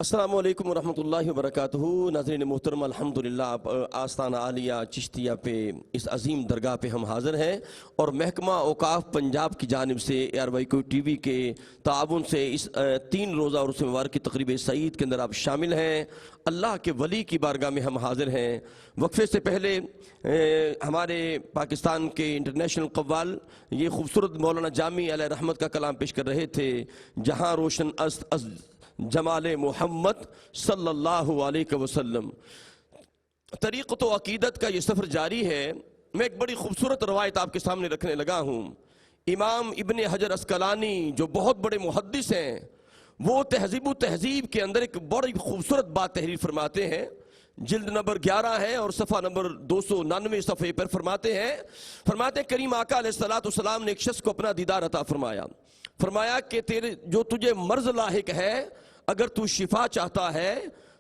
अस्सलामु अलैकुम वरहमतुल्लाहि वबरकातुहू। नाज़रीन मोहतरम, अल्हम्दुलिल्लाह आस्ताना आलिया चिश्तिया पे इस अजीम दरगाह पे हम हाज़िर हैं और महकमा औकाफ पंजाब की जानिब से ARYK TV के ताउन से इस 3 रोज़ा और उस मुबारक की तक़रीब सईद के अंदर आप शामिल हैं। अल्लाह के वली की बारगाह में हम हाज़िर हैं। वक्फे से पहले हमारे पाकिस्तान के इंटरनेशनल कव्वाल ये खूबसूरत मौलाना जामी अलैहि रहमत का कलाम पेश कर रहे थे, जहाँ रोशन अस्त जमाले मोहम्मद सल्लल्लाहु अलैहि वसल्लम। तरीक़त व अक़ीदत का ये सफ़र जारी है। मैं एक बड़ी खूबसूरत रवायत आपके सामने रखने लगा हूँ। इमाम इब्ने हजर अस्कलानी जो बहुत बड़े मुहद्दिस हैं, वो तहज़ीब तहज़ीब के अंदर एक बड़ी खूबसूरत बात तहरीर फरमाते हैं। जिल्द नंबर 11 है और सफ़ा नंबर 299 सफ़े पर फरमाते करीम आका अलैहिस्सलाम ने एक शख्स को अपना दीदार अता फरमाया कि तेरे जो तुझे मर्ज लाहिक है, अगर तू शिफा चाहता है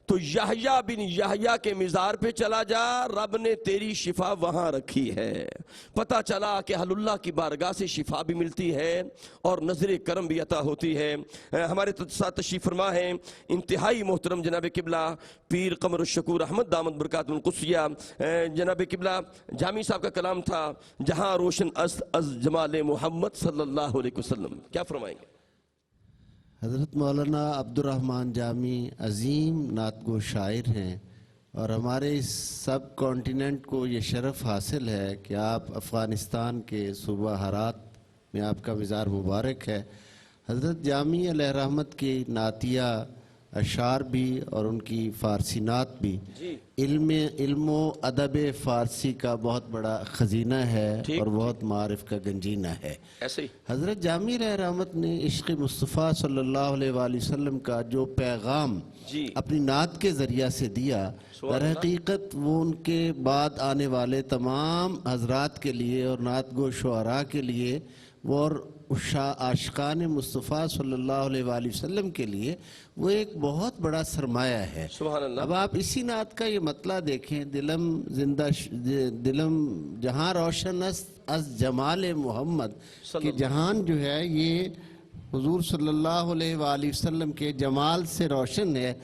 तो याहया बिन याहया के मिज़ार पे चला जा, रब ने तेरी शिफा वहाँ रखी है। पता चला कि हलुल्लाह की बारगाह से शिफा भी मिलती है और नजर करम भी अता होती है। हमारे साथ तशरीफ़ फरमा है इंतहाई मोहतरम जनाब किबला पीर कमर शकूर अहमद दामद बरकातुल कुसिया। जनाब किबला जामी साहब का कलाम था, जहाँ रोशन अज़ जमाले मोहम्मद सल्लल्लाहु अलैहि वसल्लम। क्या फरमाएंगे? हज़रत मौलाना अब्दुर्रहमान जामी अज़ीम नातगो शायर हैं और हमारे इस सब कॉन्टिनेंट को ये शरफ़ हासिल है कि आप अफ़गानिस्तान के सूबा हरात में आपका मिज़ार मुबारक है। हज़रत जामी अलैहि रहमत की नातिया अशार भी और उनकी फ़ारसी नात भी इल्म अदब फ़ारसी का बहुत बड़ा ख़ज़ीना है और बहुत मारिफ का गंजीना है। ऐसे ही हज़रत जामी अलैहि रहमत ने इश्क़ मुस्तफ़ा सल्लल्लाहु अलैहि वसल्लम का जो पैगाम अपनी नात के ज़रिया से दिया, दर हकीकत वो उनके बाद आने वाले तमाम हज़रात के लिए और नातगो शुअरा के लिए वो और आशिकान मुस्तफ़ा सल्लल्लाहु अलैहि वसल्लम के लिए वो एक बहुत बड़ा सरमाया है। अब आप इसी नात का ये मतला देखें, दिलम जहाँ रोशन अस जमाल मोहम्मद कि जहान जो है ये हुजूर सल्लल्लाहु अलैहि वसल्लम के जमाल से रोशन है।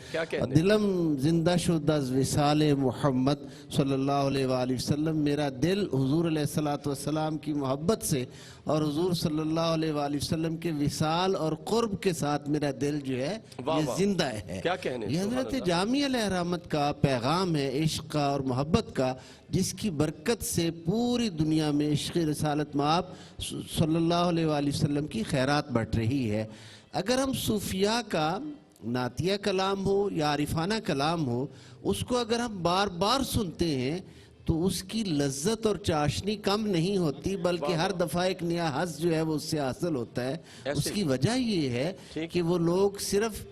दिलम जिंदा शुद्ध विसाल मोहम्मद सल्लल्लाहु अलैहि वसल्लम, मेरा दिल हुजूर अलैहिस्सलातु वस्सलाम की मोहब्बत से और हुजूर सल्लल्लाहु अलैहि वसल्लम के विसाल और कुर्ब के साथ मेरा दिल जो है ये जिंदा है। ये हज़रत जामी अलैहि रहमत का पैगाम है, इश्क का और मोहब्बत का, जिसकी बरकत से पूरी दुनिया में इश्क़ रिसालत माब सल्लल्लाहु अलैहि वसल्लम की खैरात बढ़ रही है। अगर हम सूफिया का नातिया कलाम हो या आरिफाना कलाम हो, उसको अगर हम बार बार सुनते हैं तो उसकी लज्जत और चाशनी कम नहीं होती, बल्कि हर दफ़ा एक नया हज़ जो है वो उससे हासिल होता है। उसकी वजह ये है कि वो लोग सिर्फ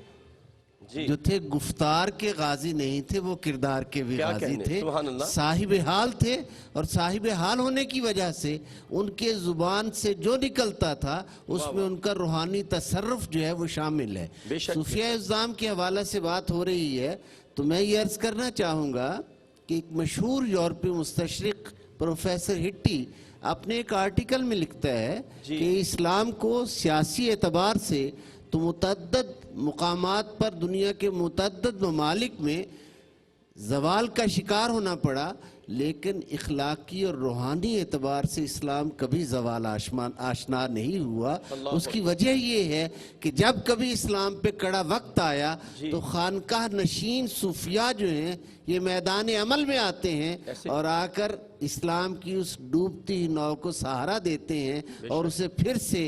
जो थे गुफ्तार के गाजी नहीं थे, वो किरदार के भी गाजी थे, साहिब हाल थे। और साहिब हाल होने की वजह से उनके ज़ुबान से जो निकलता था उसमें उनका रूहानी तसर्रुफ जो है वो शामिल है। सूफिया इज़्ज़ाम के हवाले से बात हो रही है तो मैं ये अर्ज़ करना चाहूँगा कि एक मशहूर यूरोपीय मुस्तशरिक प्रोफेसर हिट्टी अपने एक आर्टिकल में लिखता है कि इस्लाम को सियासी एतबार से तो मुतअद्दिद मुकामात पर दुनिया के मुतअद्दिद ममालिक में ज़वाल का शिकार होना पड़ा, लेकिन इखलाकी और रूहानी एतबार से इस्लाम कभी ज़वाल आशना नहीं हुआ। उसकी वजह ये है कि जब कभी इस्लाम पे कड़ा वक्त आया तो खानकाह नशीन सूफिया जो हैं ये मैदान अमल में आते हैं और आकर इस्लाम की उस डूबती नाव को सहारा देते हैं और उसे फिर से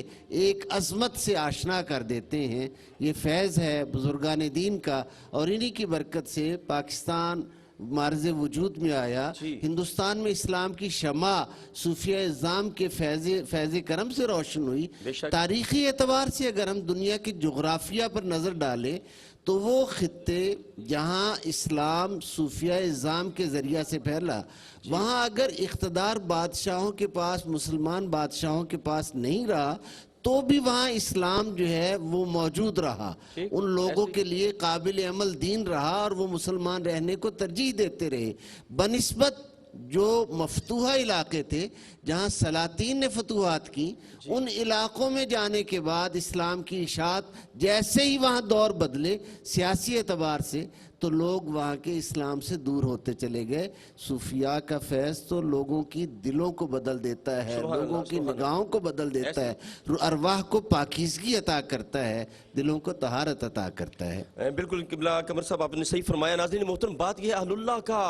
एक अज़मत से आशना कर देते हैं। ये फैज़ है बुजुर्गान दीन का और इन्हीं की बरकत से पाकिस्तान मार्ज़ वजूद में आया। हिंदुस्तान में इस्लाम की शमा सूफिया इज़्ज़ाम के फैज़ करम से रोशन हुई। तारीख़ी एतबार से अगर हम दुनिया की जोग्राफिया पर नज़र डालें तो वो खित्ते जहाँ इस्लाम सूफिया इज़्ज़ाम के ज़रिया से फैला, वहाँ अगर इक़्तिदार बादशाहों के पास, मुसलमान बादशाहों के पास नहीं रहा तो भी वहाँ इस्लाम जो है वो मौजूद रहा, उन लोगों के लिए काबिल अमल दीन रहा और वो मुसलमान रहने को तरजीह देते रहे। बनिस्बत जो मफतूहा इलाके थे जहाँ सलातीन ने फतूहात की, उन इलाकों में जाने के बाद इस्लाम की इशाअत जैसे ही वहाँ दौर बदले सियासी एतबार से, तो लोग वहाँ के इस्लाम से दूर होते चले गए। सूफिया का फैज़ तो लोगों की दिलों को बदल देता है, लोगों की निगाहों को बदल देता है, अरवाह को पाकीज़गी अता करता है, दिलों को तहारत अता करता है। बिल्कुल किबला कमर साहब आपने सही फरमाया। नाज़रीन मोहतरम, बात यह अहलुल्लाह का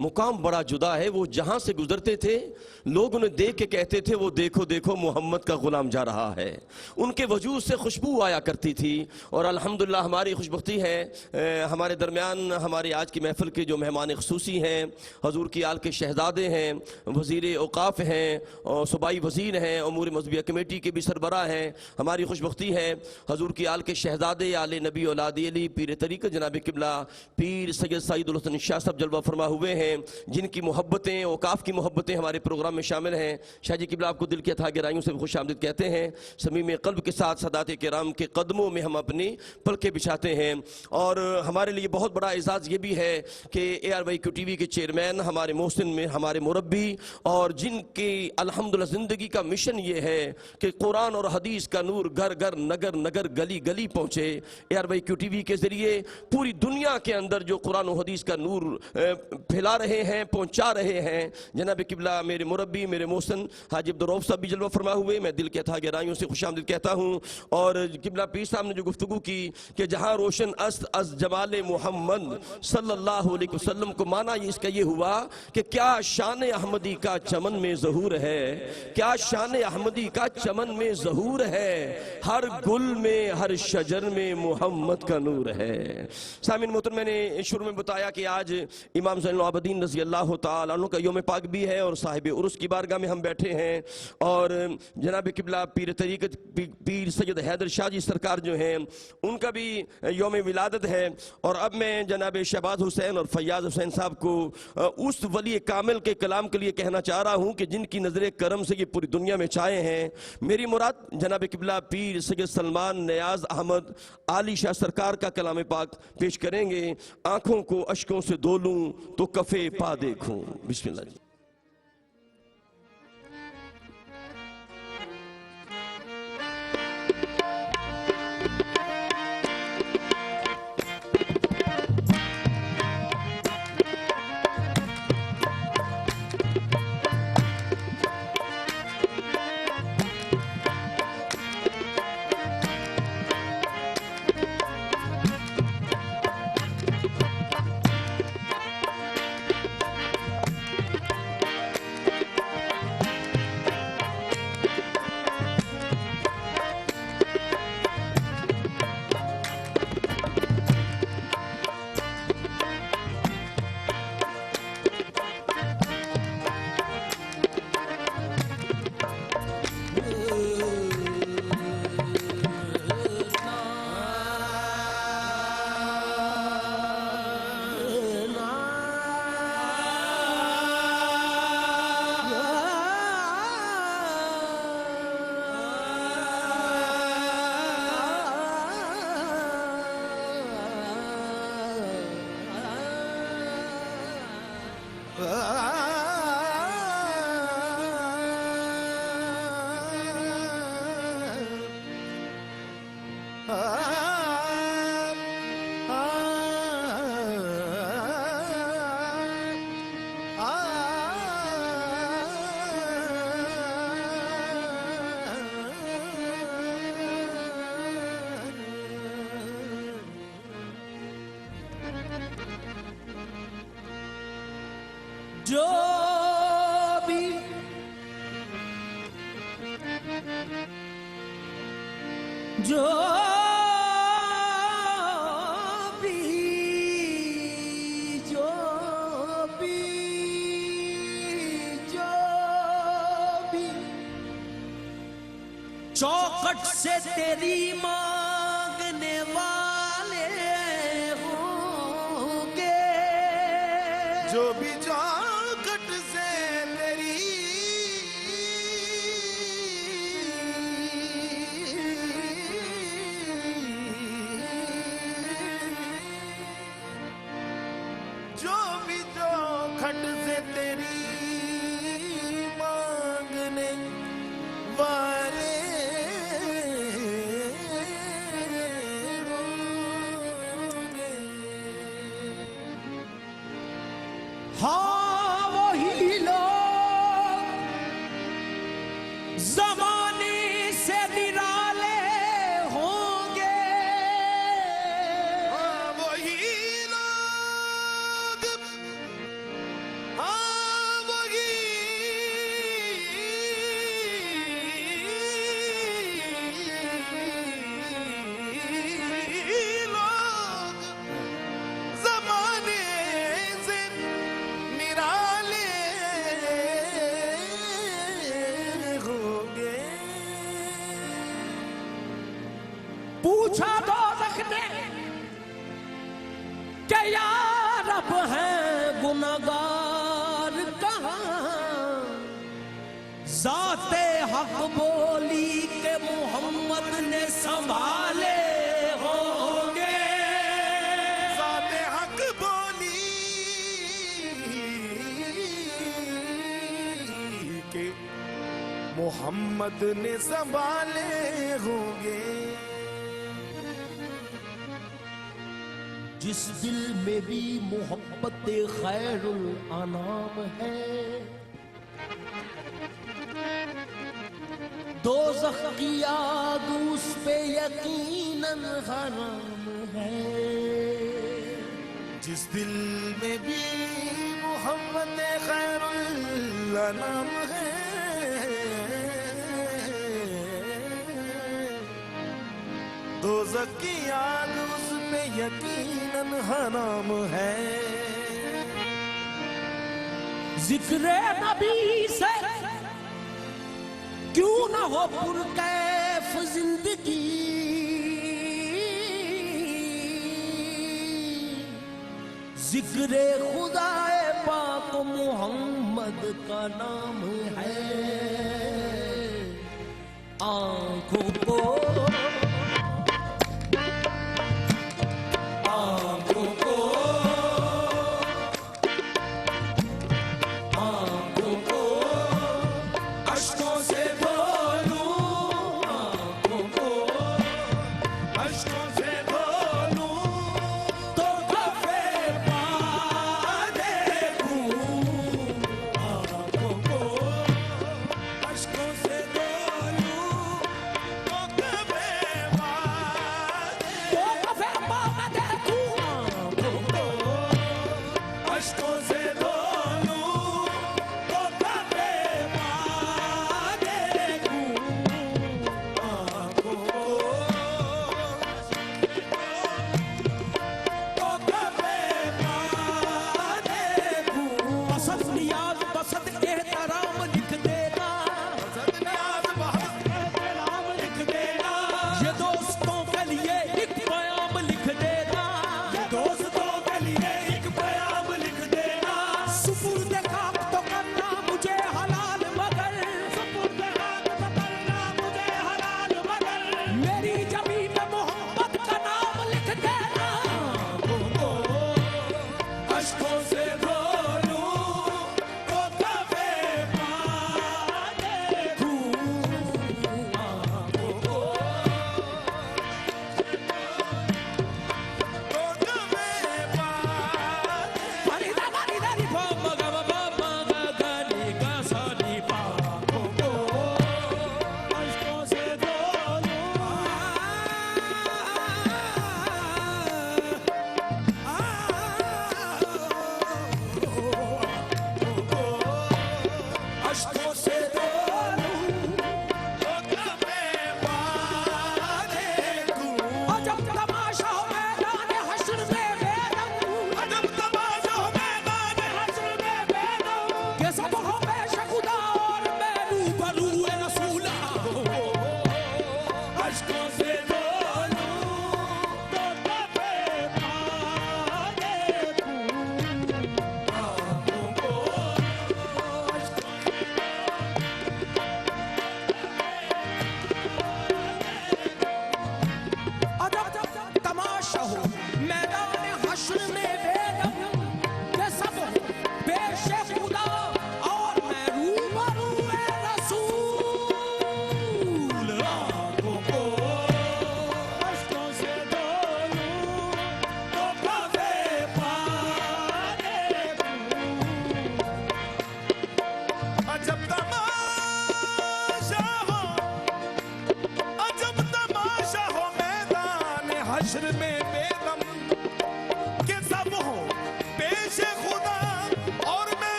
मुकाम बड़ा जुदा है। वो जहाँ से गुजरते थे लोग उन्हें देख के कहते थे वो देखो देखो मोहम्मद का गुलाम जा रहा है। उनके वजूद से खुशबू आया करती थी। और अल्हम्दुलिल्लाह हमारी खुशबख्ती है, हमारे दरमियान हमारे आज की महफिल के जो मेहमान खुसूसी हैं, हजूर की आल के शहजादे हैं, वज़ीर औक़ाफ़ हैं और सूबाई वज़ीर हैं, अमूर मज़हबिया कमेटी के भी सरबराह हैं। हमारी खुशबख्ती है हजूर की आल के शहजादे आले नबी औलाद अली पीर तरीक़त जनाब किबला पीर सैयद सईदुल हसन शाह साहब जलवा फरमा हुए हैं, जिनकी मोहब्बतें औक़ाफ़ की मोहब्बतें हमारे प्रोग्राम में शामिल हैं। शाह जी किबला आपको दिल की अथा गहराइयों से खुश आमदीद कहते हैं। समीम क़ल्ब के साथ सदात किराम के कदमों में हम अपनी पलकें बिछाते हैं। और हमारे लिए बहुत बड़ा एजाज़ ये भी है कि ARYQ TV के चेयरमैन हमारे मोहसिन में हमारे मुरब्बी, और जिनकी अल्हम्दुलिल्लाह ज़िंदगी का मिशन ये है कि कुरान और हदीस का नूर घर घर नगर नगर गली गली पहुँचे। ARYQ TV के ज़रिए पूरी दुनिया के अंदर जो कुरान और हदीस का नूर फैला रहे हैं, पहुँचा रहे हैं। जनाब किबला मेरे मुरब्बी मेरे मोहसिन हाजी अब्दुल रऊफ साहब भी जलवा फरमा हुए, मैं दिल के अथा गहराइयों से खुशामदीद कहता हूँ। और किबला पीर साहब ने जो गुफ्तगू की कि जहाँ रोशन अस्त अज जमाल मोहम्मद सल्लल्लाहु अलैहि वसल्लम को माना इसका ये हुआ कि क्या शान अहमदी का चमन में ज़हूर है, क्या शान अहमदी का चमन में ज़हूर है, हर गुल में हर शजर में मोहम्मद का नूर है। सामिन मोहतरम, मैंने शुरू में बताया कि आज इमाम ज़ैनुल आबिदीन रज़ी अल्लाह तआला अन्हु का यौम पाक भी है और साहिब उर्स की बारगाह में हम बैठे हैं। और जनाब किबला पीर तरीक़त पीर सैयद हैदर शाह जी सरकार जो हैं उनका भी यौम विलादत है। और अब मैं जनाब शहबाज हुसैन और फैयाज़ हुसैन साहब को उस वली कामिल के कलाम के लिए कहना चाह रहा हूँ कि जिनकी नज़र करम से ये पूरी दुनिया में छाए हैं। मेरी मुराद जनाब किबला पीर सैयद सलमान नियाज़ अहमद आली शाह सरकार का कलाम पाक पेश करेंगे। आँखों को अश्कों से धो लूँ तो कफ़े पा देखूँ। बिस्मिल्लाह जी। जो भी जो भी जो भी जो भी चौखट से तेरी मांगने वाले होंगे, जो भी चौखट से तेरी जो भी चौखट से तेरी हाँ वही लोग जमाने से निराले होंगे, वही लोग, हाँ वही लोग जमाने से निराले होंगे। पूछा दोज़ख ने कि या रब है गुनहगार कहाँ, जाते हक बोली के मोहम्मद ने संभाले होंगे। ज़ाते हक बोली के मोहम्मद ने संभाले होंगे। जिस दिल में भी मोहब्बत खैरुल अनाम है, दोज़ख की आग उस पे यकीनन हराम है। जिस दिल में भी मोहम्मद खैरुल अनाम है, दोज़ख की आग उसमें यकीनन हराम है। जिक्र नबी से क्यों ना हो पुरकैफ जिंदगी, जिक्र खुदाए पाक मोहम्मद का नाम है। आंखों को अश्कों से धो लूं, आँखों को अश्कों से धो लूं, तो कफे पा देखूं, आँखों को अश्कों से धो लूं, तो कभी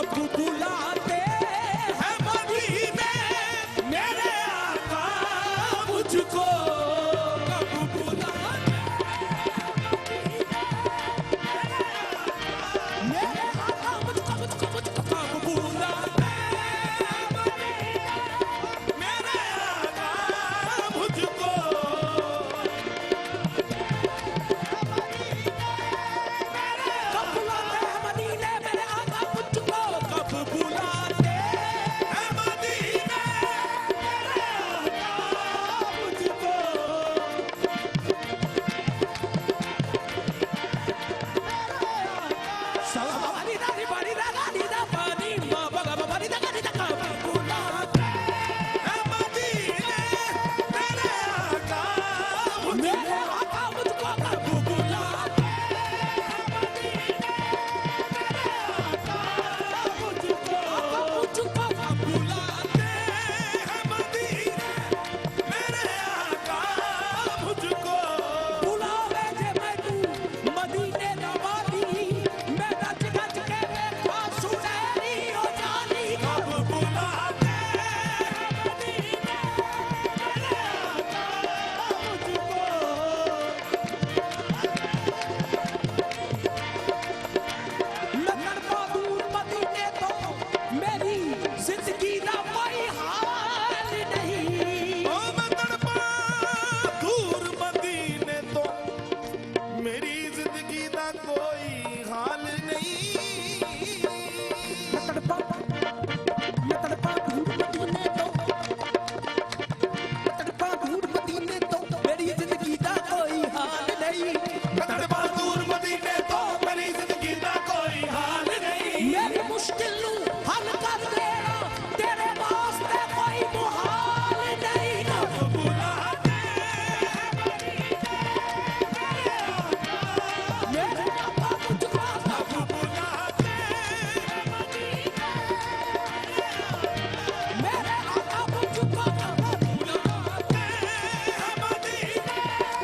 कब बुलाते हैं मदीने मेरे आका मुझको, कब बुलाते मेरे आका मुझको, कब बुलाते मेरे आका मुझको, कब बुलाते हैं मदीने मेरे आका मुझको, कब बुलाते हैं मदीने मेरे आका मुझको। सवारी दारी बारी दारी दा पानी बाबा बारी दा गाड़ी दा कब बुलाते हैं मदीने मेरे आका मुझको, कब बुलाते मुझको, कब बुलाते हैं मदीने मेरे आका मुझको। बुलावे जे मैनू मदीने दा वाली मैं गज गज के वेखा सुनहरी हो जानी, कब बुलाते हैं मदीने मेरे आका मुझको। मैं तड़पा दूर मदीने तो मेरी जिंदगी दा कोई हाल नहीं, ओ मैं तड़पा दूर मदीने तो मेरी जिंदगी दा कोई हाल नहीं। मैं तड़पा दूर मदीने तो, मैं तड़पा दूर मदीने तो मेरी जिंदगी दा कोई हाल नहीं, मैं तड़पा दूर मदीने तो मेरी जिंदगी दा कोई हाल नहीं। मेरी मुश्किल नू हल कर लेना तेरे वास्ते कोई मुहाल नहीं, कब बुलाते मेरे आका मुझको, कब बुलाते मेरे आका मुझको, कब बुलाते हैं मदीने कब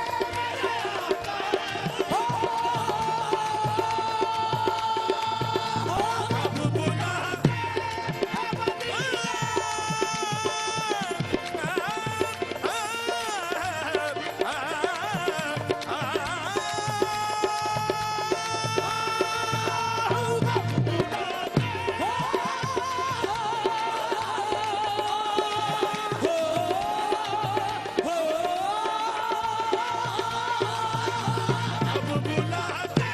बुलाते कब बुलाते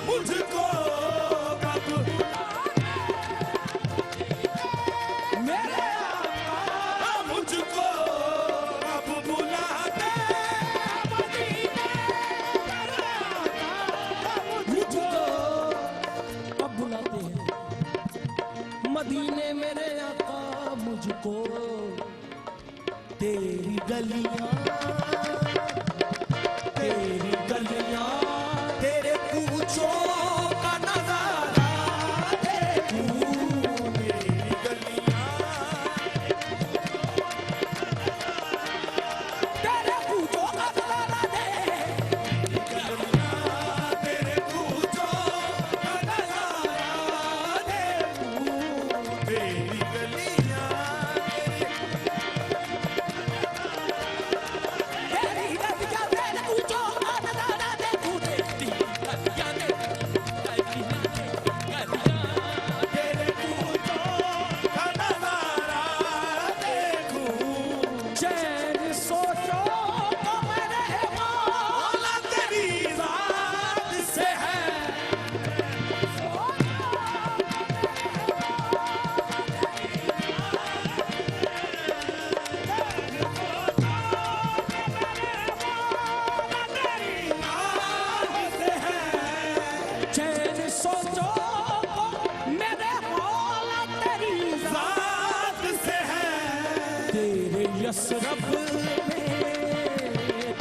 मुझको, कब मेरे आका मुझको, कब बुलाते मुझको, कब बुलाते हैं मदीने मेरे आका मुझको। तेरी गलियां तेरे कूचों का नजारा देखूं, मेरी गलियां तेरे कूचों का नजारा तेरे कूचों का नजारा देखूं, तेरी गलियां तेरी गलियां तेरे कूचों का नजारा देखूं, तेरी गलियां तेरे कूचों का नजारा देखूं, चैन सोचो तो मेरे मौला तेरी जात से है, चैन सोचो तो मेरे मौला तेरी जात से है तेरे यसरफ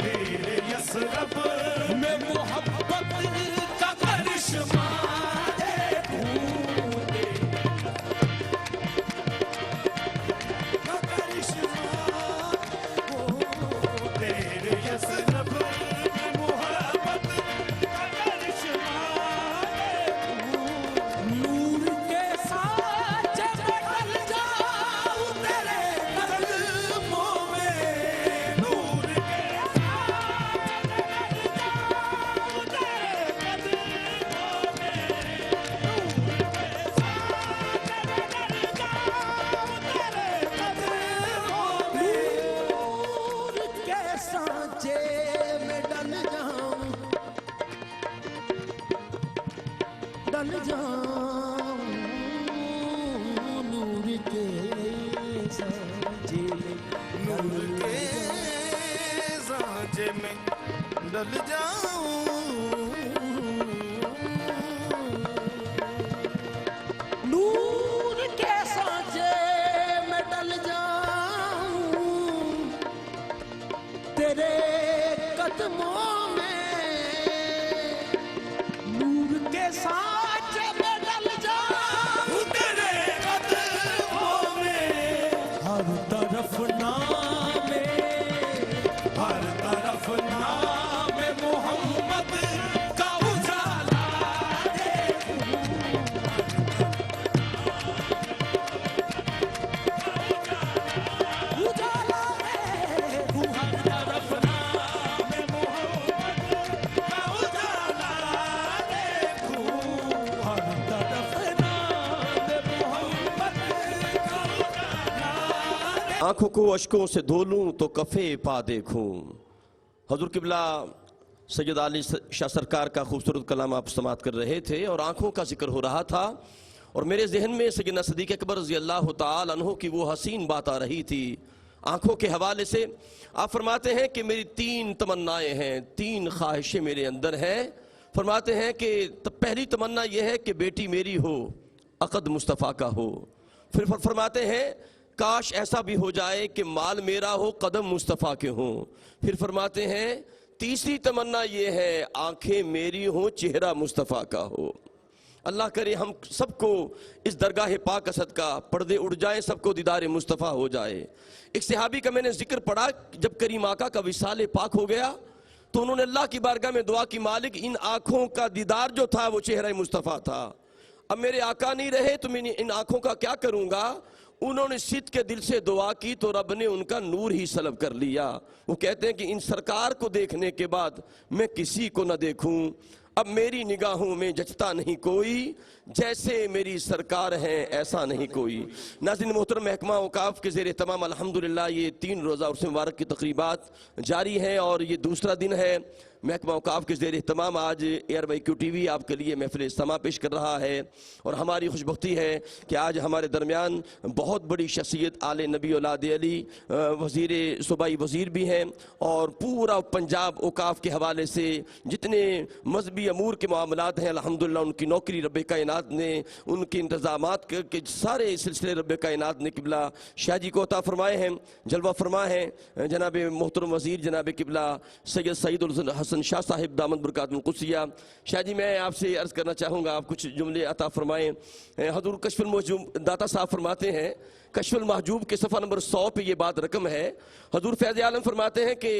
तेरे यसरफ में मोहब्बत का करिश्मा तेरे यसरफ में मोहब्बत का करिश्मा ढल जाऊं नूर के सांचे में नूर के सांचे में डल जाऊं नूर के सांचे में डल जाऊं तेरे कदमों में नूर के सांचे में डल जाऊं तेरे कदमों में हर तरफ नामे हर तरफ नाम मोहम्मद का उजाला उजाला है हर तरफ नाम मोहम्मद का उजाला देखूं हर तरफ नाम मोहम्मद का उजाला आंखों को अश्कों से धो लूं तो कफे पा देखूं। हजूर किबला सैयद अली शाह सरकार का खूबसूरत कलाम आप समात कर रहे थे और आंखों का जिक्र हो रहा था और मेरे जहन में सैयदना सिद्दीक़ अकबर रज़ी अल्लाह तआला अन्हु की वो हसीन बात आ रही थी। आंखों के हवाले से आप फरमाते हैं कि मेरी 3 तमन्नाएं हैं, 3 ख्वाहिशें मेरे अंदर हैं। फरमाते हैं कि पहली तमन्ना यह है कि बेटी मेरी हो, अक़द मुस्तफ़ा का हो। फिर फरमाते हैं काश ऐसा भी हो जाए कि माल मेरा हो, कदम मुस्तफ़ा के हों। फिर फरमाते हैं तीसरी तमन्ना ये है आंखें मेरी हों, चेहरा मुस्तफ़ा का हो। अल्लाह करे हम सबको इस दरगाह पाक असद का पर्दे उड़ जाए, सबको दीदार मुस्तफ़ा हो जाए। एक सहाबी का मैंने जिक्र पढ़ा, जब करीम आका का विसाल पाक हो गया तो उन्होंने अल्लाह की बारगाह में दुआ की, मालिक इन आँखों का दीदार जो था वो चेहरा मुस्तफ़ा था, अब मेरे आका नहीं रहे तो मैं इन आँखों का क्या करूँगा। उन्होंने सिद्ध के दिल से दुआ की तो रब ने उनका नूर ही सलब कर लिया। वो कहते हैं कि इन सरकार को देखने के बाद मैं किसी को न देखूं, अब मेरी निगाहों में जचता नहीं कोई, जैसे मेरी सरकार है ऐसा नहीं कोई। नाज़रीन मोहतरम, महकमा औकाफ के ज़ेर तमाम अल्हम्दुलिल्लाह ये 3 रोज़ा उर्स मुबारक की तकरीबात जारी हैं और ये दूसरा दिन है। महकमा औकाफ के ज़ेर तमाम आज ARYQ TV आपके लिए महफिल इज्तिमा पेश कर रहा है और हमारी खुशबख्ती है कि आज हमारे दरमियान बहुत बड़ी शख्सियत आले नबी औलाद अली वज़ीर सूबाई वज़ीर भी हैं और पूरा पंजाब औकाफ के हवाले से जितने मजहबी अमूर के मामलात हैं अल्हम्दुलिल्लाह उनकी नौकरी रब कायनात ने, उनके इंतज़ामात के सारे सिलसिले रब कायनात ने किबला शाह जी को अता फरमाए हैं, जलवा फरमा है। जनाब मोहतरम वज़ीर जनाब किबला सैयद सईद उल हसन शाह साहिब दामद बरकातुल कुद्सिया। शाह जी मैं आपसे अर्ज़ करना चाहूँगा, आप कुछ जुमले अता फरमाएँ। हज़ूर कश्फुल महजूब दाता साहब फरमाते हैं, कश्फुल महजूब के सफ़ा नंबर 100 पे ये बात रकम है। हज़ूर फैज़ आलम फरमाते हैं कि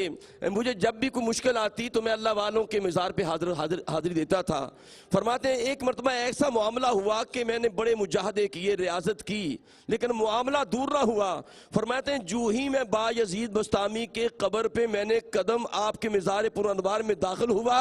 मुझे जब भी कोई मुश्किल आती तो मैं अल्लाह वालों के मज़ार पे हाज़िरी देता था। फरमाते हैं एक मरतबा ऐसा मामला हुआ कि मैंने बड़े मुजाहदे किए, रियाजत की, लेकिन मामला दूर ना हुआ। फरमाते हैं जूँ ही मैं बायज़ीद बस्तामी के कब्र पे मैंने कदम आपके मज़ार पुरअनवार में दाखिल हुआ,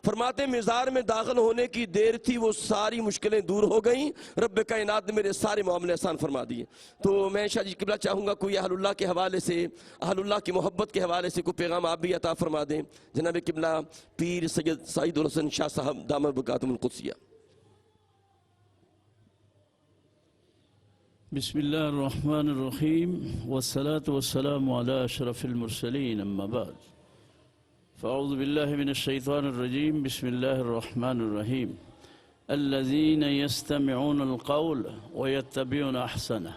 फरमाते हैं मज़ार में दाखिल होने की देर थी वो सारी मुश्किलें दूर हो गई, रब कायनात ने मेरे सारे मामले आसान फरमा दिए। तो मैं शाह जी किबला चाहूँगा कोई अहलुल्लाह के हवाले से, अहलुल्लाह की मोहब्बत के हवाले से कोई पैगाम आप भी अता फरमा दें। जनाब किबला पीर सैयद सईद उल हसन शाह साहब दामद बरकातुल कुद्सिया। बिस्मिल्लाहिर्रहमानिर्रहीम वस्सलातु वस्सलामु अला अशरफिल मुरसलीन अम्मा बाद फ़अऊज़ु बिल्लाहि मिनश शैतानिर्रजीम बिस्मिल्लाहिर्रहमानिर्रहीम अल्लज़ीना यस्तमिऊनल क़ौल व यत्तबिऊना अहसनह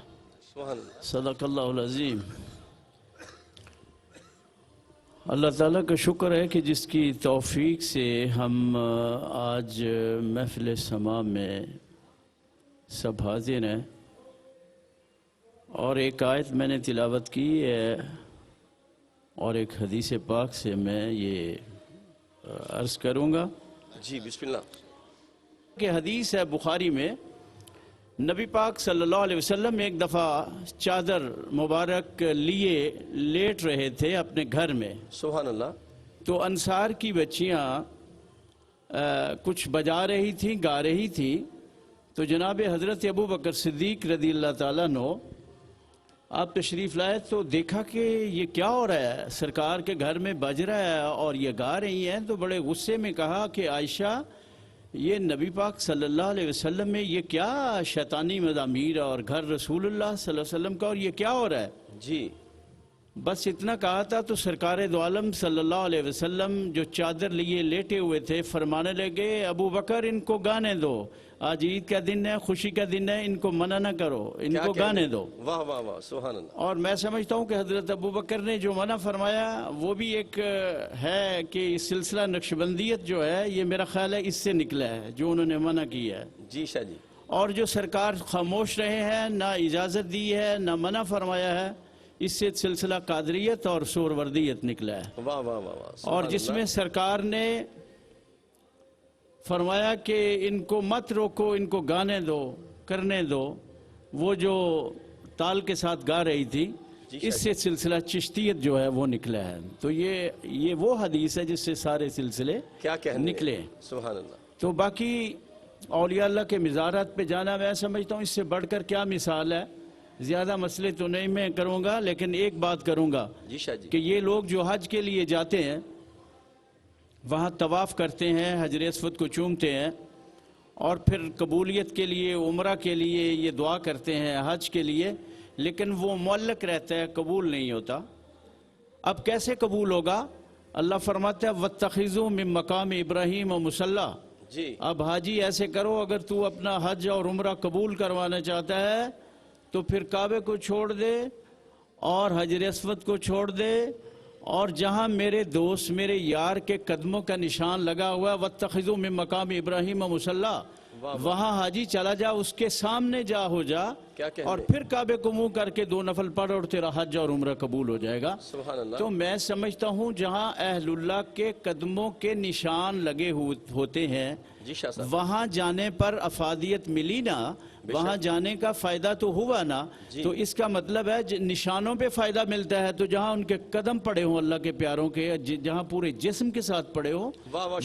सदक़ल्लाहुल अज़ीम। अल्लाह ताला का शुक्र है कि जिसकी तौफ़ीक से हम आज महफ़िल समा में सब हाज़िर हैं और एक आयत मैंने तिलावत की है और एक हदीस पाक से मैं ये अर्ज़ करूँगा। जी बिस्मिल्लाह। कि हदीस है बुखारी में, नबी पाक सल्लल्लाहु अलैहि वसल्लम एक दफ़ा चादर मुबारक लिए लेट रहे थे अपने घर में। सुभान अल्लाह। तो अंसार की बच्चियाँ कुछ बजा रही थी, गा रही थी। तो जनाब हज़रत अबू बकर सिद्दीक़ रज़ियल्लाहु ताला अन्हु आप तशरीफ़ लाए तो देखा कि ये क्या हो रहा है, सरकार के घर में बज रहा है और ये गा रही हैं। तो बड़े गुस्से में कहा कि आयशा ये नबी पाक सल्लल्लाहु अलैहि वसल्लम में ये क्या शैतानी मज़ामीर और घर रसूलुल्लाह सल्लल्लाहु अलैहि वसल्लम का, और ये क्या हो रहा है। जी बस इतना कहा था तो सरकार दो आलम सल्लल्लाहु अलैहि वसल्लम जो चादर लिए लेटे हुए थे फरमाने लगे, अबू बकर इनको गाने दो, आज ईद का दिन है, खुशी का दिन है, इनको मना ना करो, इनको गाने दो। वाह वाह वाह सुभान अल्लाह। और मैं समझता हूँ कि हजरत अबू बकर ने जो मना फरमाया वो भी एक है कि सिलसिला नक्शबंदियत जो है ये मेरा ख्याल है इससे निकला है जो उन्होंने मना किया है। जी शाह जी। और जो सरकार खामोश रहे हैं, ना इजाज़त दी है ना मना फरमाया है, इससे सिलसिला कादरियत और सोरवर्दियत निकला है। वाह वाह वाह वाह। और जिसमें सरकार ने फरमाया कि इनको मत रोको, इनको गाने दो, करने दो, वो जो ताल के साथ गा रही थी, इससे सिलसिला चिश्तियत जो है वो निकला है। तो ये वो हदीस है जिससे सारे सिलसिले क्या कहने निकले। सुभान अल्लाह। तो बाकी औलिया अल्लाह के मिज़ारात पे जाना मैं समझता हूँ इससे बढ़कर क्या मिसाल है। ज़्यादा मसले तो नहीं मैं करूँगा, लेकिन एक बात करूँगा जी शाह जी। कि ये लोग जो हज के लिए जाते हैं वहाँ तवाफ़ करते हैं, हजर अस्वद को चूमते हैं और फिर कबूलियत के लिए, उम्रा के लिए ये दुआ करते हैं, हज के लिए, लेकिन वो मुअल्लक रहता है, कबूल नहीं होता। अब कैसे कबूल होगा? अल्लाह फरमाता है वत्तखिज़ू मिन मकाम इब्राहीम मुसल्ला। जी अब हाजी ऐसे करो, अगर तू अपना हज और उम्रा कबूल करवाना चाहता है तो फिर काबे को छोड़ दे और हजर अस्वद को छोड़ दे, और जहां मेरे दोस्त मेरे यार के कदमों का निशान लगा हुआ है वत्तखिज़ू मिन मकाम इब्राहीम मुसल्ला, वहां हाजी चला जा, उसके सामने जा हो जा और फिर काबे को मुंह करके 2 नफल पढ़ और तेरा हज और उम्रा कबूल हो जाएगा। सुभान अल्लाह। तो मैं समझता हूं जहां अहलुल्लाह के कदमों के निशान लगे होते हैं जी शाह साहब। वहां जाने पर अफादियत मिली ना, वहां जाने का फायदा तो हुआ ना। तो इसका मतलब है निशानों पे फायदा मिलता है, तो जहां उनके कदम पड़े हों अल्लाह के प्यारों के, जहां पूरे जिस्म के साथ पड़े हों,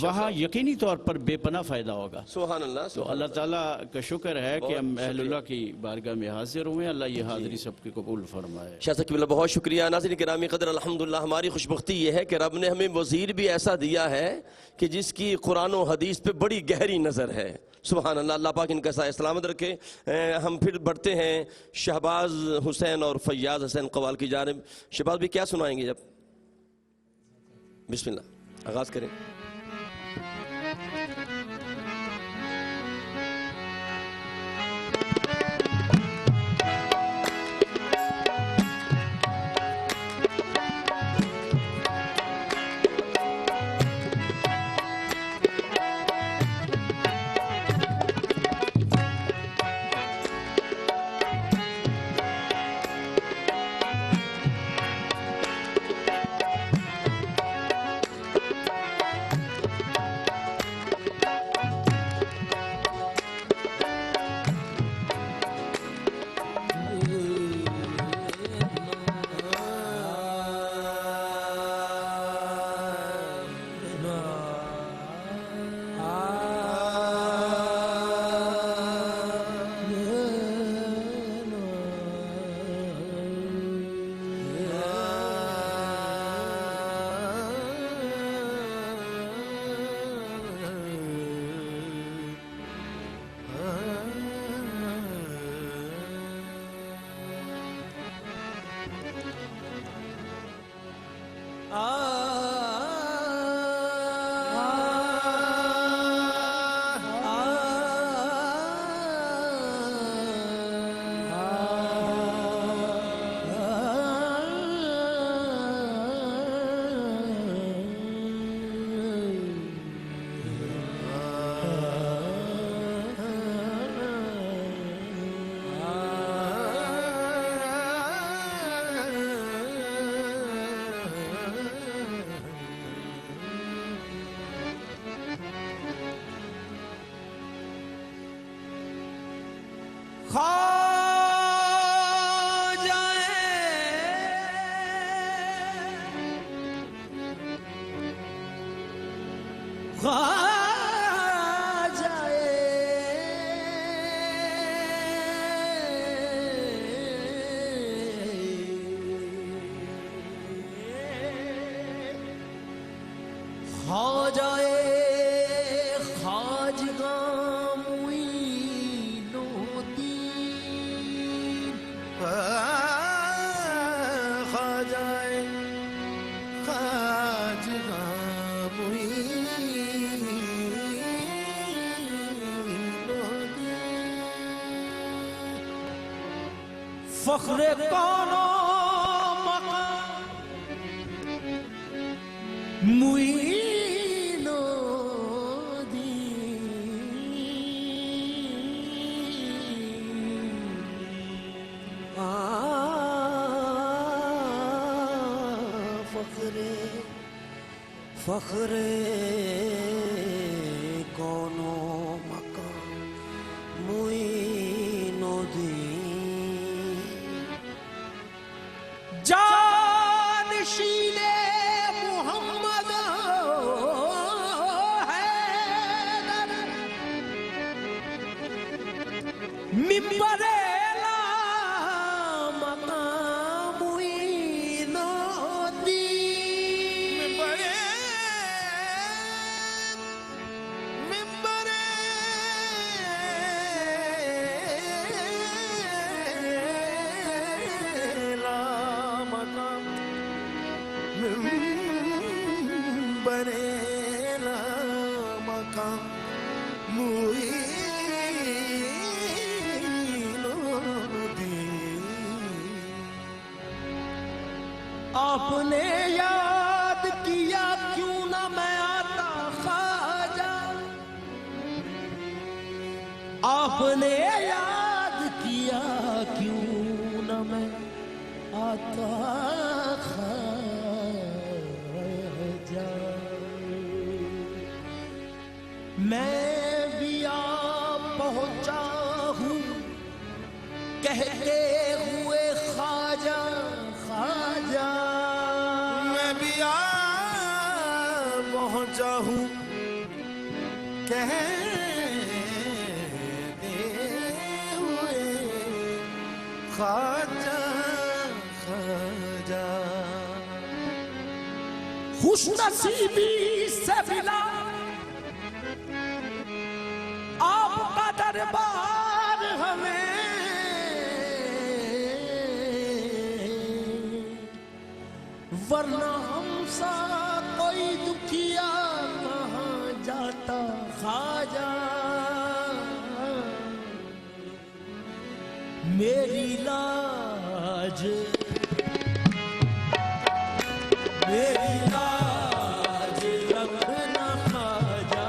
वहां यकीनी तौर पर बेपना फायदा होगा। सुभान अल्लाह। तो अल्लाह ताला का शुक्र है कि हम अहलुल्लाह की बारगाह में हाजिर हुए। अल्लाह ये हाजिरी सबकी कबूल फरमाए। शाह साहब बहुत शुक्रिया। नाज़रीन किरामी क़दर, अल्हम्दुलिल्लाह हमारी खुशबख्ती ये है कि रब ने हमें वज़ीर भी ऐसा दिया है कि जिसकी कुरान और हदीस पे बड़ी गहरी नज़र है। सुभान अल्लाह। अल्लाह पाक इनका सहाय सलामत रखे। हम फिर बढ़ते हैं शहबाज हुसैन और फैयाज हुसैन कवाल की जानिब। शहबाज भी क्या सुनाएंगे? जब बिस्मिल्लाह आगाज़ करें। खा खाजगा मुईनुद्दीन खाजाए खाजगा फख्रे कौनो मकाम मुईनुद्दीन फख्रे कौनो मकाम मुईनुद्दीन जानशीने मुहम्मद हैदर मिंबरे ला मकाम मुईनुद्दीन बनेला मकाम मुईनुद्दीन आपने याद किया क्यों ना मैं आता ख्वाजा आपने याद किया क्यों ना मैं आता ख्वाजा मैं भी आ पहुंचा हूँ कहते हुए ख्वाजा ख्वाजा मैं भी आ पहुंचा हूँ कहते हुए खाजा खाजा खुशनसीबी से मिला आपका दरबार हमें वरना हमसा कोई दुखिया कहाँ जाता ख्वाजा मेरी लाज रखना ख्वाजा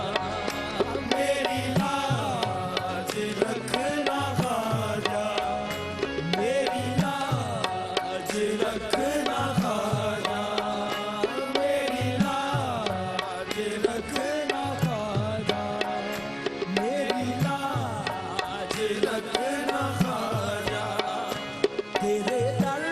मेरी लाज रखना ख्वाजा मेरी लाज रखना ख्वाजा मेरी लाज रखना ख्वाजा मेरी लाज रखना ख्वाजा तेरे दर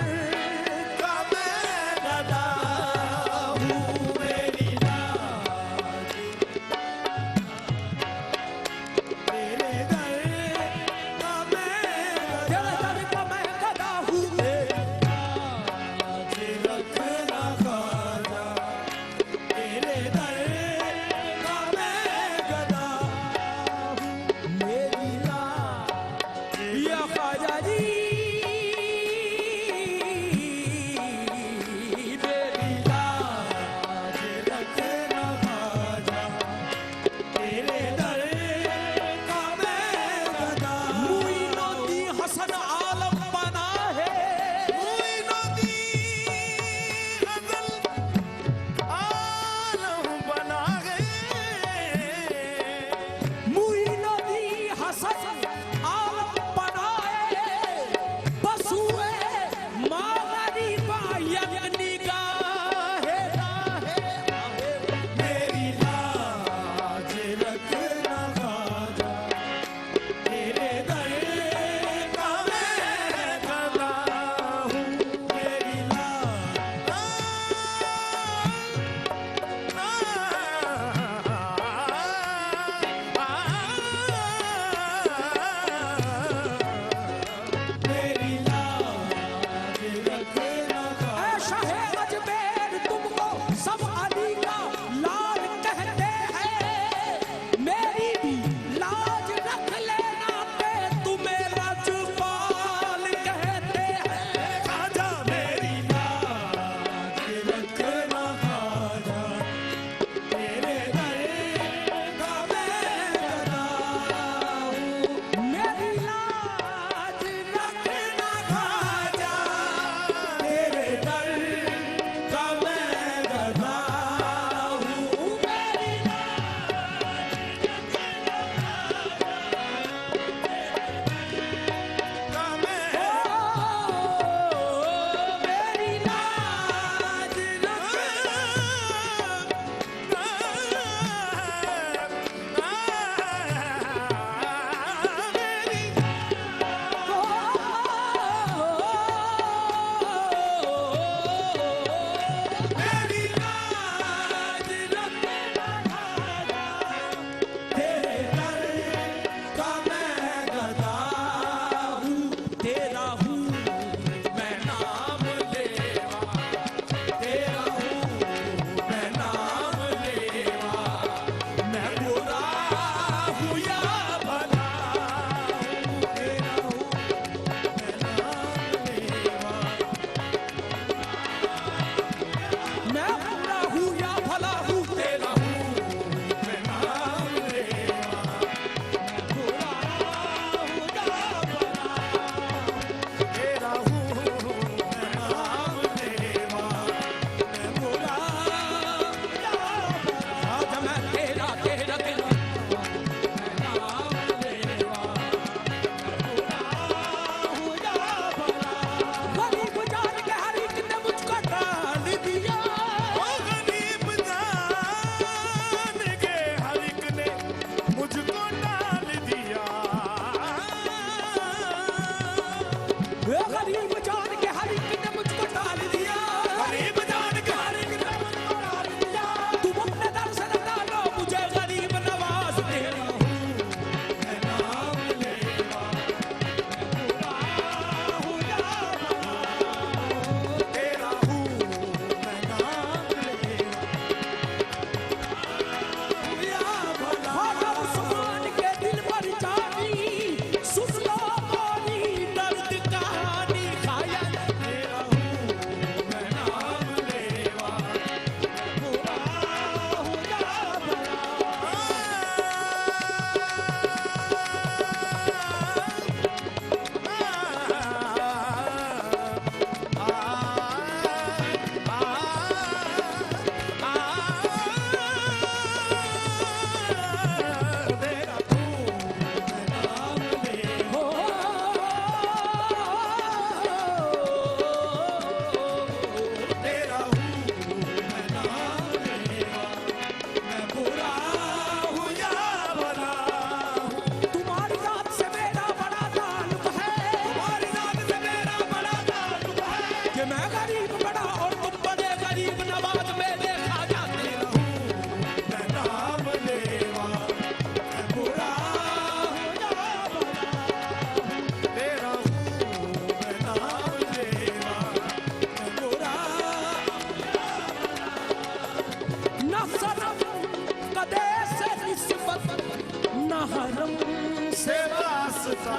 से वास्ता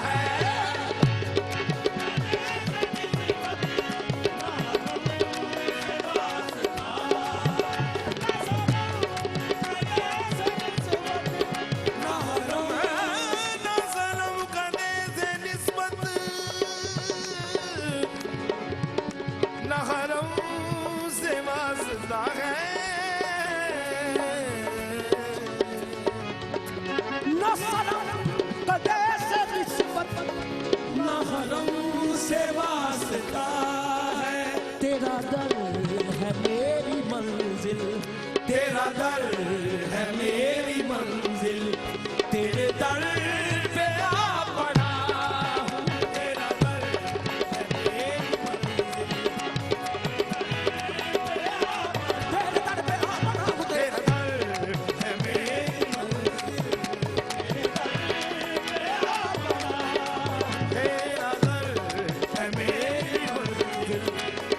है। ना सनम कदे से निस्बत, ना हरम से वास्ता है। न सनम कदे से निस्बत न हरम से वास्ता है। तेरा दर है मेरी मंजिल, तेरा दर है मेरी मंजिल, तेरे दर पे आ पड़ा हूँ। तेरा दर है मेरी मंजिल, तेरे दर पे आ पड़ा हूँ। तेरा दर है मेरी मंजिल, तेरा दर है मेरी मंजिल,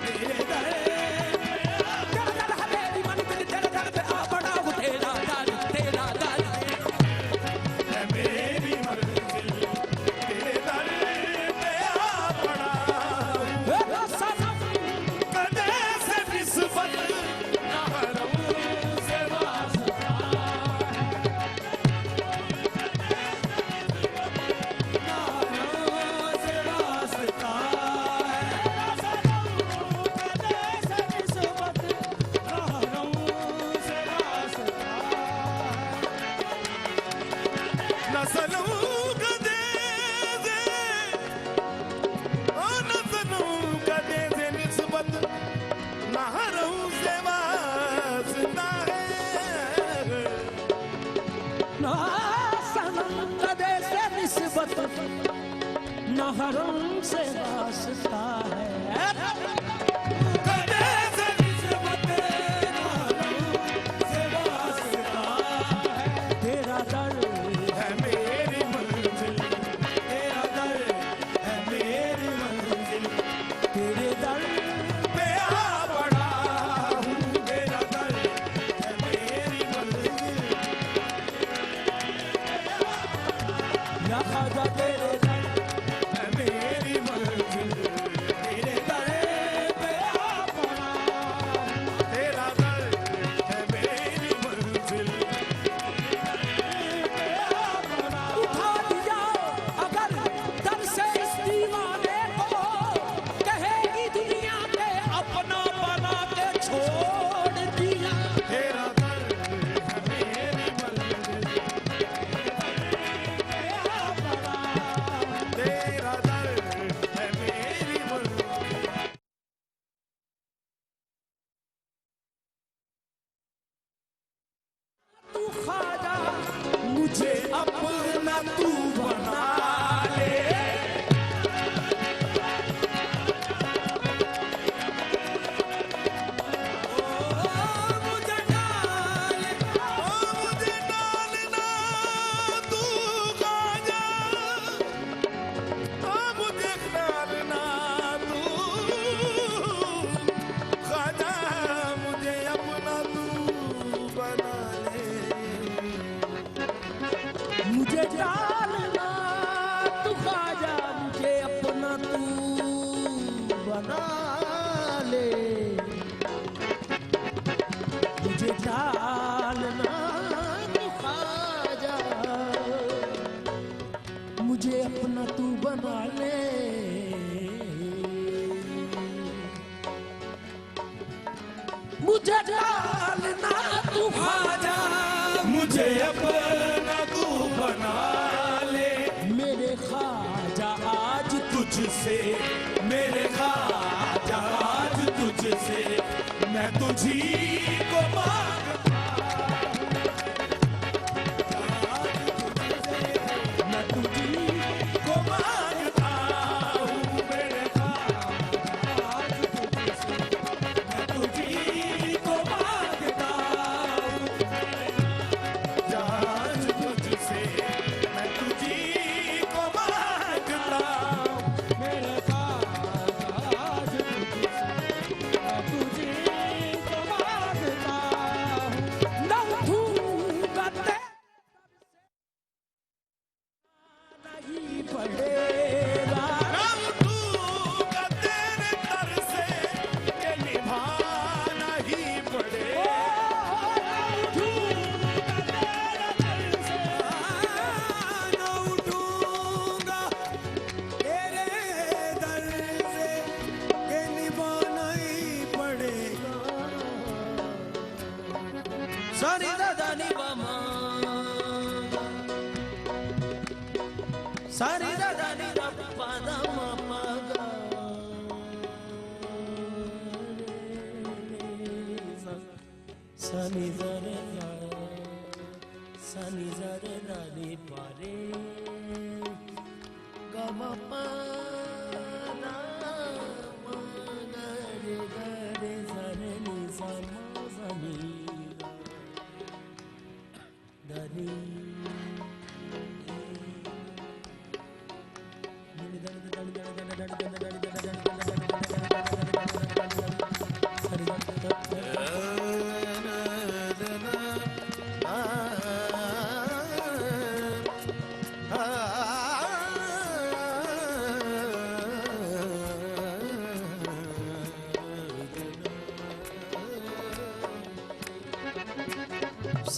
तेरे दर है मेरी मंजिल, तेरे दर पे आ पड़ा हूँ। तेरा दर है मेरी मंजिल, तेरे दर पे आ पड़ा हूँ। न सनम कदे से निस्बत, ना हरम से वास्ता से वास्ता न सनम कदे से, न सनम कदे से निस्बत, ना हरम से वास्ता है। ना सनम कदे से निस्बत न हरम से वास्ता है। कदे से निस्बत न हरम से वास्ता है। तेरा दर है मेरी मंजिल, तेरा दर है मेरी मंजिल, तेरे दर पे आ पड़ा हूँ। तेरा दर है मेरी मंजिल, या ख्वाजा तेरे दर है मेरी मंजिल, तेरे दर पे आ पड़ा। तेरा दर है मेरी मंजिल। उठा दिया अगर दर से इस दीवाने को, कहेगी दुनिया के अपना बना के छोड़ दिया। तेरा दर है मेरी मंजिल, तेरा दर है मेरी मंजिल। तू ख्वाजा मुझे अपना तू बना ले। मुझे डाल मुझे डालना तू ख्वाजा, मुझे डालना तू ख्वाजा, मुझे अपना तू बना ले। मुझे डालना तू ख्वाजा, मुझे अपना तू बना ले। मुझे डालना तू ख्वाजा, मुझे अपना तू बना ले। मुझे डालना तू ख्वाजा, मुझे अपना तू बना ले। मेरे ख्वाजा आज तुझसे मेरे ख्वाजा आज तुझसे मैं तुझी को मांगता हूँ। मैं तुझी को मांगता हूँ। मेरे ख्वाजा आज तुझसे मैं तुझी को मांगता हूँ। आज तुझसे मैं तुझी को मांगता हूँ। मेरे ख्वाजा आज तुझसे मैं तुझे को पड़ेगा। मैं उठूंगा तेरे दर से कि निभाना ही पड़ेगा। ना उठूंगा तेरे दर से के निभाना ही पड़ेगा। सारी दादा निभामा सारी दादा निभामा मागा सनी जरे सनी जरे रानी पारे गमा पाना गरे गरे सरे नि समा सनी दनी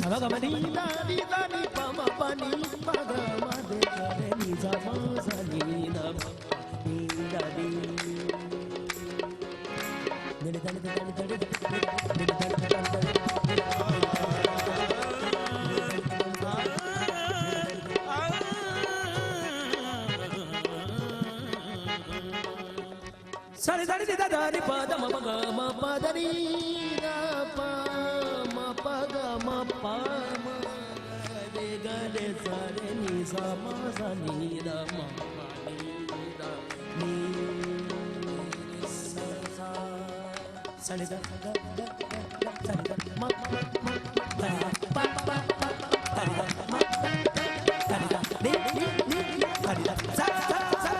Sabagamani dani dani pama pani pagama de kare ni zama zani na ni dani dani dani dani dani Sari sari da da ni pa da ma ga ma pa da ni da pa ma pa ga ma pa ma ga ga de sare ni sa ma sa ni da ma pa ni da ni sa sa sari da da da sari da ma ma ma da pa pa pa sari da ma sari da ni sari da sa sa sa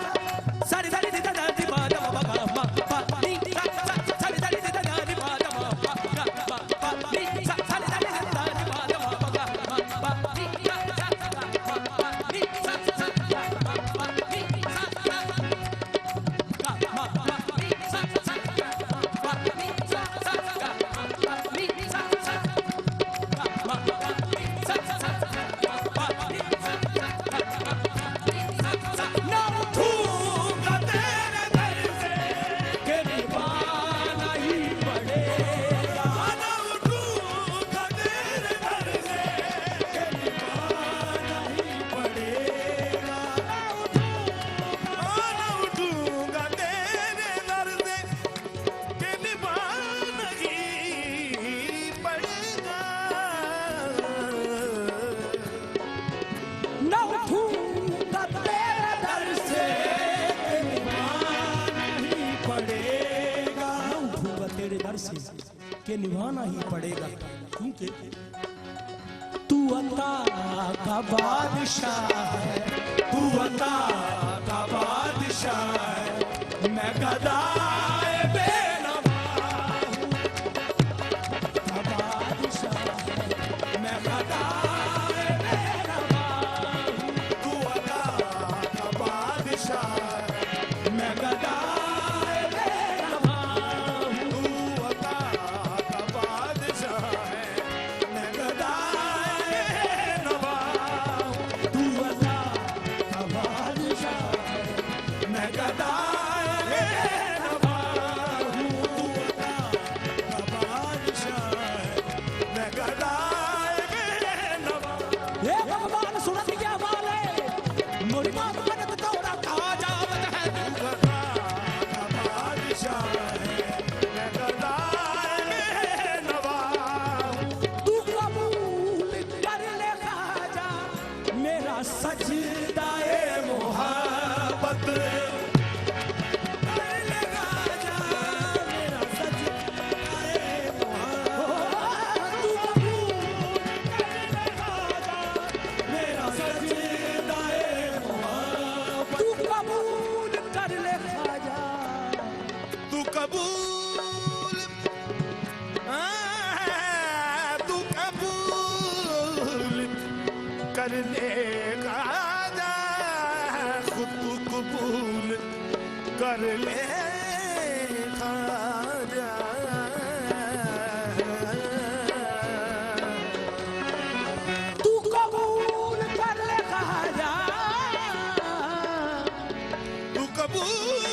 sari sari da da ni pa da ma ga ma pa ni sa sa sari sari da da ni pa da ma pa ga pa pa ni sa sari sari da da ni pa da ma ga ma pa ni sa sa pa pa ni sa sa pa pa ni sa sa ga ma pa ni sa sa pa ni sa sa ga ma pa ni sa sa ga ma pa ni sa sa pa ni sa ना उठूंगा तेरे दर से के निभाना ही पड़ेगा। ना उठूंगा तेरे दर से के निभाना ही पड़ेगा। ना उठूंगा तेरे दर से कि निभाना ही पड़ेगा। ना उठूंगा तेरे दर से के निभाना ही पड़ेगा। ना उठूंगा तेरे दर से के निभाना ही पड़ेगा, क्योंकि तू अता का बादशाह है, तू अता का बादशाह है, मैं गदाए बेनवा हूँ। का बादशाह है, मैं गदाए बेनवा हूँ। तू अता का बादशाह है, मैं गदाए बेनवा हूँ। तू अता का बादशाह है, मैं गदाए नवा हूँ। तू अता का बादशाह है, मैं गदाए नवा हूँ। तू अता का बादशाह है, मैं गदाए नवा हूँ। ये भगवान सुनत क्या वाले मोरी मां बनत तोरा कहा जावत है। का बादशाह है, मैं गदाए नवा हूँ। तू कबूल कर ले खाजा मेरा सजदाए मोहब्बत कर ले खाजा मेरा सजदाए मोहब्बत। तू कबूल कर ले खाजा मेरा तू कबूल कर ले खाजा सजदाए मोहब्बत तू कबूल तू कबूल कर लेगा जा कर ले ख्वाजा तू कबूल कर ले ख्वाजा तू कबूल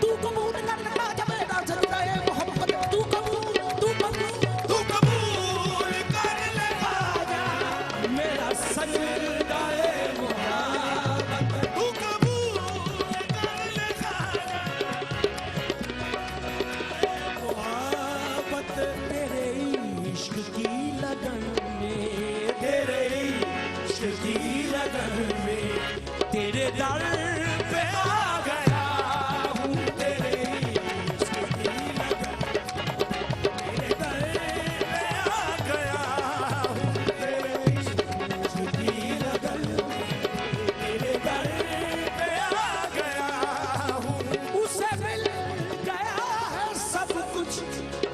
तू कबूल कर ले ख्वाजा मेरा सजदाए मोहब्बत तू कबूल तू कबूल कर ले ख्वाजा मेरा सजदाए मोहब्बत तू कबूल कर ले ख्वाजा मोहब्बत तेरे इश्क की लगन में तेरे इश्क की लगन में तेरे दर पे आ गया हूँ तेरे इश्क की लगन तेरे दर पे आ गया हूँ तेरे इश्क की लगन में तेरे दर पे आ गया हूँ उसे मिल गया है सब कुछ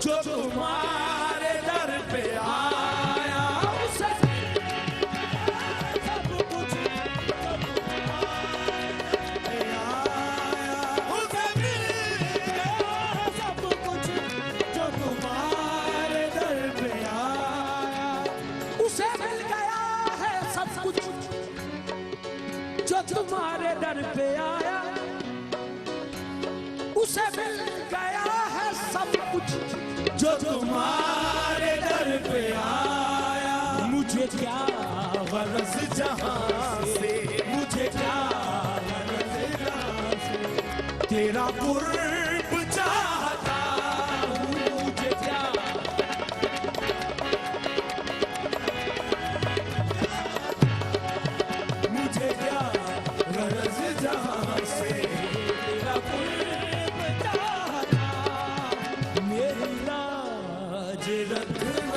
जो तुम्हारे दर पे आया उसे मिल गया सब कुछ जो तुम्हारे आया उसे मिल गया सब कुछ जो तुम्हारे दर पे आया उसे मिल गया है सब कुछ जो तुम्हारे दर पे आया उसे मिल गया है सब कुछ जो तुम्हारे दर पे आया मुझे क्या गरज जहां से मुझे क्या गरज जहां से तेरा कुर्ब चाहता हूँ मुझे क्या मुझे क्या गरज जहां से तेरा कुर्ब चाहता मेरी लाज रखना